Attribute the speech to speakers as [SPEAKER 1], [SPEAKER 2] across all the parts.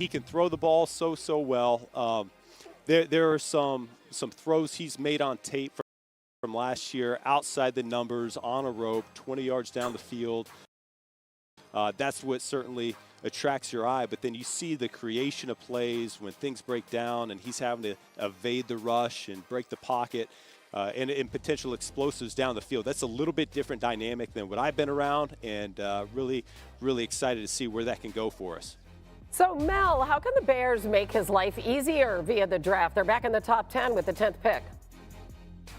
[SPEAKER 1] He can throw the ball so well. There are some throws he's made on tape from last year outside the numbers on a rope, 20 yards down the field. That's what certainly attracts your eye. But then you see the creation of plays when things break down and he's having to evade the rush and break the pocket. And potential explosives down the field. That's a little bit different dynamic than what I've been around, and really excited to see where that can go for us.
[SPEAKER 2] So, Mel, how can the Bears make his life easier via the draft? They're back in the top 10 with the 10th pick.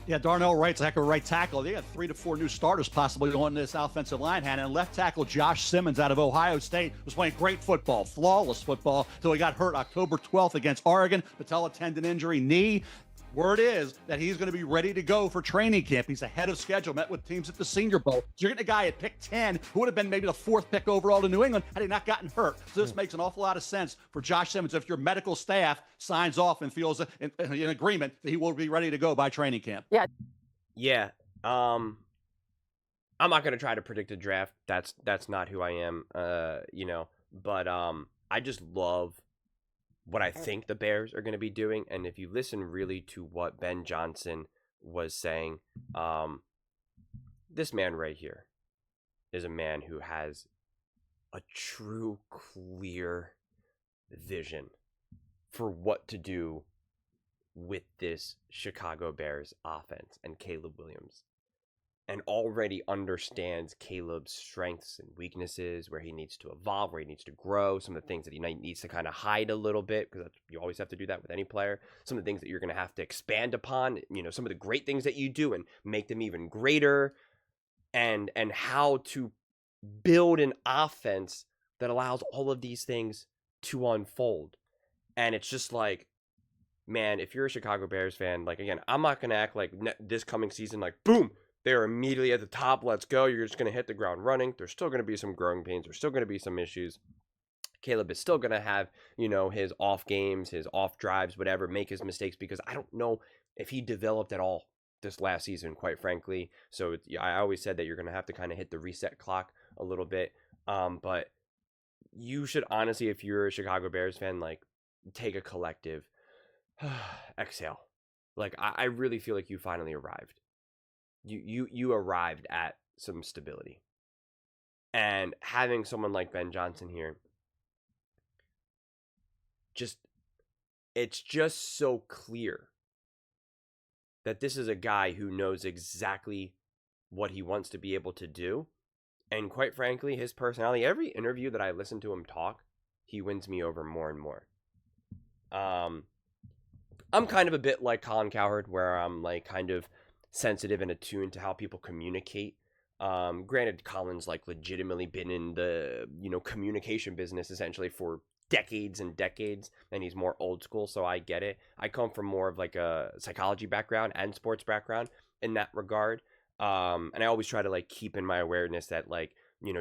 [SPEAKER 3] Yeah, Darnell Wright's a heck of a right tackle. They got 3 to 4 new starters possibly on this offensive line, Hannah. And left tackle Josh Simmons out of Ohio State was playing great football, flawless football, until he got hurt October 12th against Oregon. Patella tendon injury, knee. Word is that he's going to be ready to go for training camp. He's ahead of schedule, met with teams at the Senior Bowl. So you're getting a guy at pick 10 who would have been maybe the 4th pick overall to New England had he not gotten hurt. So this makes an awful lot of sense for Josh Simmons if your medical staff signs off and feels in agreement that he will be ready to go by training camp.
[SPEAKER 4] Yeah. I'm not going to try to predict a draft. That's not who I am, But I just love what I think the Bears are going to be doing. And if you listen really to what Ben Johnson was saying, this man right here is a man who has a true, clear vision for what to do with this Chicago Bears offense and Caleb Williams, and already understands Caleb's strengths and weaknesses, where he needs to evolve, where he needs to grow, some of the things that he needs to kind of hide a little bit, because you always have to do that with any player, some of the things that you're going to have to expand upon, some of the great things that you do and make them even greater, and how to build an offense that allows all of these things to unfold. And it's just like, man, if you're a Chicago Bears fan, like, again, I'm not going to act like this coming season, like, boom, they're immediately at the top. Let's go. You're just going to hit the ground running. There's still going to be some growing pains. There's still going to be some issues. Caleb is still going to have, his off games, his off drives, whatever, make his mistakes, because I don't know if he developed at all this last season, quite frankly. So I always said that you're going to have to kind of hit the reset clock a little bit. But you should honestly, if you're a Chicago Bears fan, like, take a collective exhale. Like, I really feel like you finally arrived. You arrived at some stability. And having someone like Ben Johnson here, it's just so clear that this is a guy who knows exactly what he wants to be able to do. And quite frankly, his personality, every interview that I listen to him talk, he wins me over more and more. I'm kind of a bit like Colin Cowherd, where I'm like kind of sensitive and attuned to how people communicate. Granted, Colin's like legitimately been in the, communication business essentially for decades and decades, and he's more old school, so I get it. I come from more of like a psychology background and sports background in that regard. And I always try to like keep in my awareness that, like,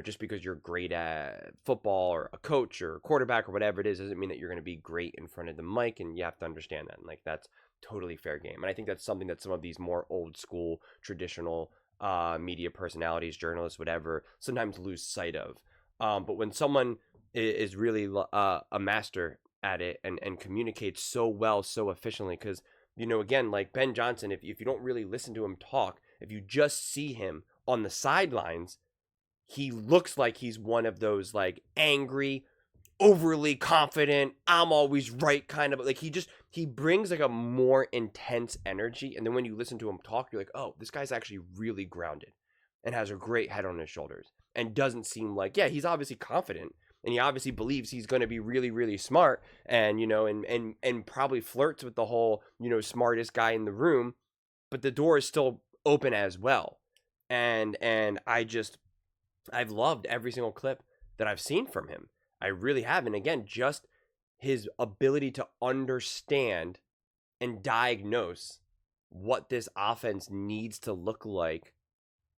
[SPEAKER 4] just because you're great at football or a coach or a quarterback or whatever it is, doesn't mean that you're going to be great in front of the mic, and you have to understand that. And like, that's totally fair game. And I think that's something that some of these more old school, traditional media personalities, journalists, whatever, sometimes lose sight of. But when someone is really a master at it and communicates so well, so efficiently, because, again, like Ben Johnson, if you don't really listen to him talk, if you just see him on the sidelines, he looks like he's one of those like angry, overly confident, I'm always right kind of, like, he brings like a more intense energy. And then when you listen to him talk, you're like, oh, this guy's actually really grounded and has a great head on his shoulders and doesn't seem like, yeah, he's obviously confident and he obviously believes he's going to be really, really smart and, and probably flirts with the whole, smartest guy in the room, but the door is still open as well. And I've loved every single clip that I've seen from him. I really have. And again, just his ability to understand and diagnose what this offense needs to look like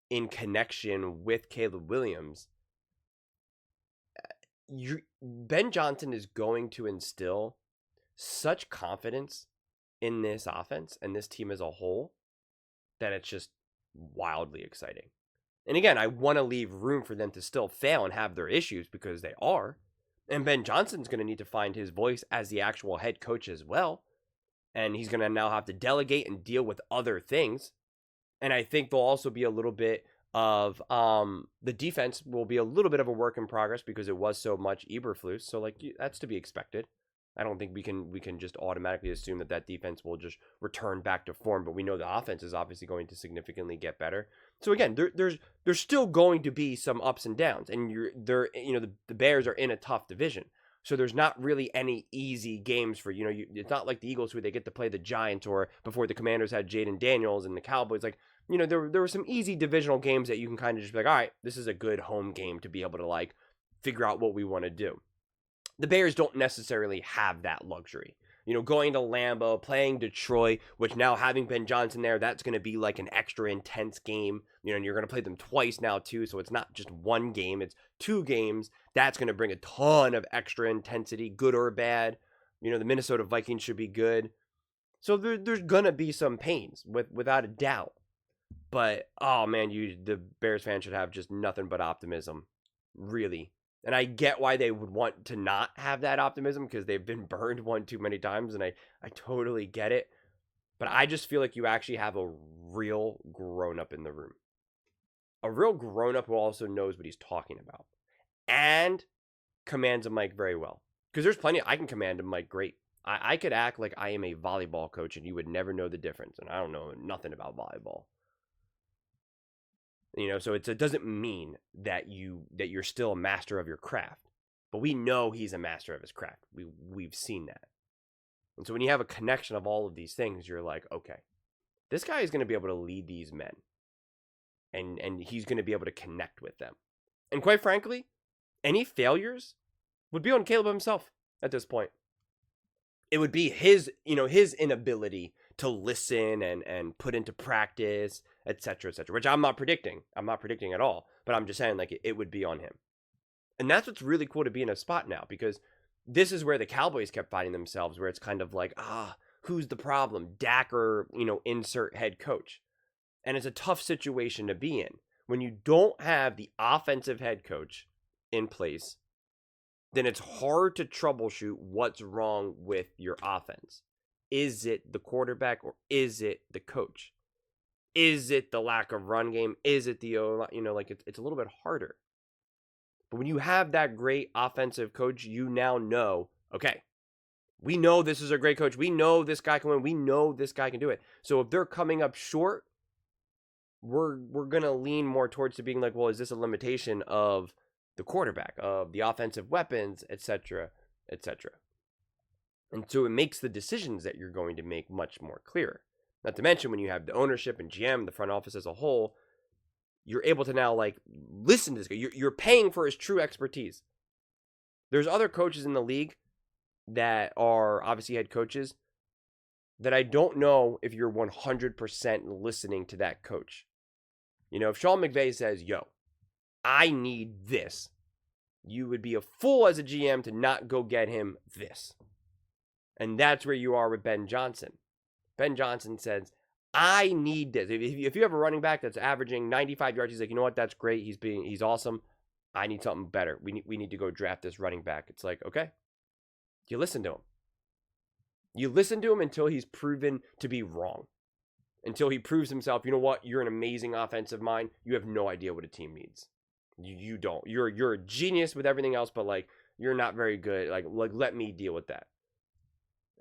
[SPEAKER 4] in connection with Caleb Williams. Ben Johnson is going to instill such confidence in this offense and this team as a whole that it's just wildly exciting. And again, I want to leave room for them to still fail and have their issues, because they are. And Ben Johnson's going to need to find his voice as the actual head coach as well. And he's going to now have to delegate and deal with other things. And I think there'll also be a little bit of the defense will be a little bit of a work in progress because it was so much Eberflus. So like that's to be expected. I don't think we can just automatically assume that defense will just return back to form, but we know the offense is obviously going to significantly get better. So again, there's still going to be some ups and downs, and the Bears are in a tough division. So there's not really any easy games for, it's not like the Eagles where they get to play the Giants, or before the Commanders had Jaden Daniels and the Cowboys. Like, there were some easy divisional games that you can kind of just be like, all right, this is a good home game to be able to like figure out what we want to do. The Bears don't necessarily have that luxury. Going to Lambeau, playing Detroit, which now having Ben Johnson there, that's going to be like an extra intense game. And you're going to play them twice now too, so it's not just one game, it's 2 games. That's going to bring a ton of extra intensity, good or bad. The Minnesota Vikings should be good. So there's going to be some pains, without a doubt. But, oh man, the Bears fans should have just nothing but optimism, really. And I get why they would want to not have that optimism, because they've been burned one too many times, and I totally get it. But I just feel like you actually have a real grown-up in the room. A real grown-up who also knows what he's talking about. And commands a mic very well. Because there's plenty, I can command a mic great. I could act like I am a volleyball coach, and you would never know the difference. And I don't know nothing about volleyball. So it doesn't mean that you're still a master of your craft, but we know he's a master of his craft. We've seen that. And so when you have a connection of all of these things, you're like, okay, this guy is going to be able to lead these men, and he's going to be able to connect with them. And quite frankly, any failures would be on Caleb himself at this point. It would be his inability to listen and put into practice, etc., which I'm not predicting. I'm not predicting at all, but I'm just saying like it would be on him. And that's what's really cool to be in a spot now, because this is where the Cowboys kept finding themselves, where it's kind of like, who's the problem? Dak or, insert head coach. And it's a tough situation to be in. When you don't have the offensive head coach in place, then it's hard to troubleshoot what's wrong with your offense. Is it the quarterback, or is it the coach? Is it the lack of run game? Is it the it's a little bit harder. But when you have that great offensive coach, you now know, okay, we know this is a great coach. We know this guy can win. We know this guy can do it. So if they're coming up short, we're going to lean more towards to being like, well, is this a limitation of the quarterback, of the offensive weapons, etc., etc.? And so it makes the decisions that you're going to make much more clear. Not to mention when you have the ownership and GM, the front office as a whole, you're able to now like listen to this guy. You're paying for his true expertise. There's other coaches in the league that are obviously head coaches that I don't know if you're 100% listening to that coach. If Sean McVay says, yo, I need this, you would be a fool as a GM to not go get him this. And that's where you are with Ben Johnson. Ben Johnson says, I need this. If you have a running back that's averaging 95 yards, he's like, you know what, that's great. He's awesome. I need something better. We need to go draft this running back. It's like, okay. You listen to him. You listen to him until he's proven to be wrong. Until he proves himself, you know what, you're an amazing offensive mind. You have no idea what a team needs. You don't. You're a genius with everything else, but like you're not very good. Like let me deal with that.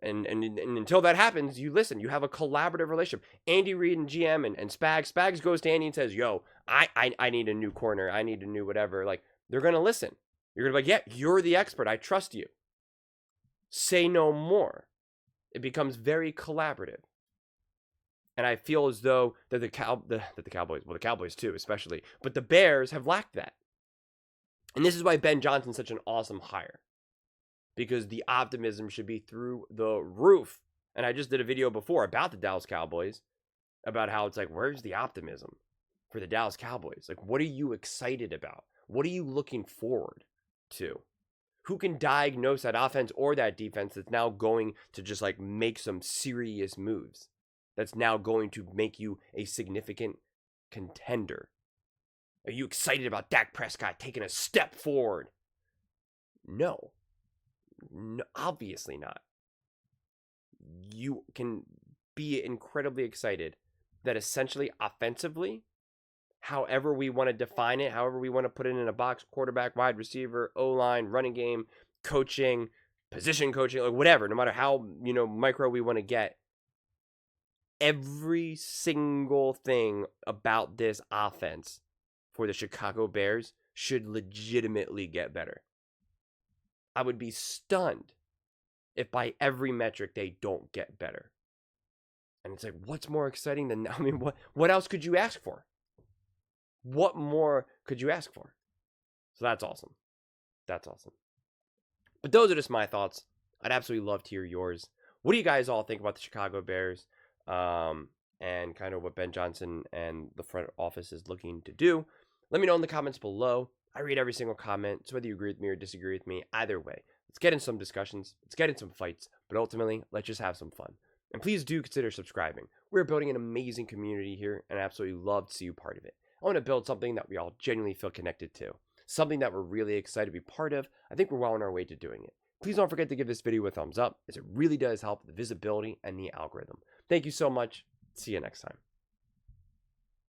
[SPEAKER 4] And until that happens, you listen. You have a collaborative relationship. Andy Reid and GM and Spags. Spags goes to Andy and says, yo, I need a new corner. I need a new whatever. Like, they're going to listen. You're going to be like, yeah, you're the expert. I trust you. Say no more. It becomes very collaborative. And I feel as though that the Cowboys, well, the Cowboys too, especially, but the Bears have lacked that. And this is why Ben Johnson's such an awesome hire. Because the optimism should be through the roof. And I just did a video before about the Dallas Cowboys, about how it's like, where's the optimism for the Dallas Cowboys? Like, what are you excited about? What are you looking forward to? Who can diagnose that offense or that defense that's now going to just like make some serious moves? That's now going to make you a significant contender. Are you excited about Dak Prescott taking a step forward? No, obviously not. You can be incredibly excited that essentially offensively, however we want to define it, however we want to put it in a box, quarterback, wide receiver, O-line, running game, coaching, position coaching, like whatever, no matter how, micro we want to get, every single thing about this offense for the Chicago Bears should legitimately get better. I would be stunned if by every metric they don't get better. And it's like, what's more exciting than, what else could you ask for? What more could you ask for? So that's awesome. That's awesome. But those are just my thoughts. I'd absolutely love to hear yours. What do you guys all think about the Chicago Bears? And kind of what Ben Johnson and the front office is looking to do? Let me know in the comments below. I read every single comment, so whether you agree with me or disagree with me, either way, let's get in some discussions, let's get in some fights, but ultimately, let's just have some fun. And please do consider subscribing. We're building an amazing community here, and I absolutely love to see you part of it. I want to build something that we all genuinely feel connected to, something that we're really excited to be part of. I think we're well on our way to doing it. Please don't forget to give this video a thumbs up, as it really does help the visibility and the algorithm. Thank you so much. See you next time.